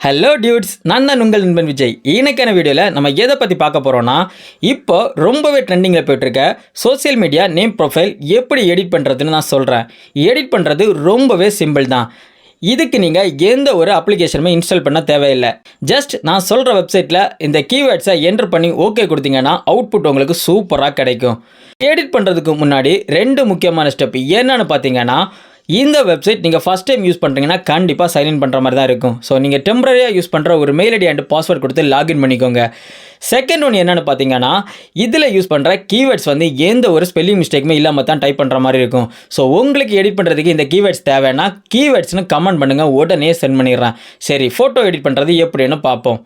Hello dudes, நான் தான் உங்கள் நண்பன் விஜய். இன்னைக்கான வீடியோவில் நம்ம எதை பற்றி பார்க்க போகிறோன்னா, இப்போ ரொம்பவே ட்ரெண்டிங்கில் போயிட்டுருக்க சோசியல் மீடியா நேம் ப்ரொஃபைல் எப்படி எடிட் பண்ணுறதுன்னு நான் சொல்கிறேன். எடிட் பண்ணுறது ரொம்பவே சிம்பிள் தான். இதுக்கு நீங்கள் எந்த ஒரு அப்ளிகேஷனுமே இன்ஸ்டால் பண்ண தேவையில்லை. ஜஸ்ட் நான் சொல்கிற வெப்சைட்டில் இந்த கீவேர்ட்ஸை என்டர் பண்ணி ஓகே கொடுத்தீங்கன்னா அவுட்புட் உங்களுக்கு சூப்பராக கிடைக்கும். எடிட் பண்ணுறதுக்கு முன்னாடி 2 முக்கியமான ஸ்டெப் என்னன்னு பார்த்தீங்கன்னா, இந்த வெப்சைட் நீங்கள் ஃபஸ்ட் டைம் யூஸ் பண்ணுறீங்கன்னா கண்டிப்பாக சைன்இன் பண்ணுற மாதிரி தான் இருக்கும். ஸோ நீங்கள் டெம்பரரியாக யூஸ் பண்ணுற ஒரு மெயில் ஐடி அண்ட் பாஸ்வேர்ட் கொடுத்து லாகின் பண்ணிக்கோங்க. செகண்ட் ஒன்று என்னென்னு பார்த்தீங்கன்னா, இதில் யூஸ் பண்ணுற கீவேர்ட்ஸ் எந்த ஒரு ஸ்பெல்லிங் மிஸ்டேக்குமே இல்லாமல் தான் டைப் பண்ணுற மாதிரி இருக்கும். ஸோ உங்களுக்கு எடிட் பண்ணுறதுக்கு இந்த கீவேர்ட்ஸ் தேவைன்னா கீவேர்ட்ஸ்னு கமெண்ட் பண்ணுங்கள், உடனே சென்ட் பண்ணிடுறேன். சரி, ஃபோட்டோ எடிட் பண்ணுறது எப்படின்னு பார்ப்போம்.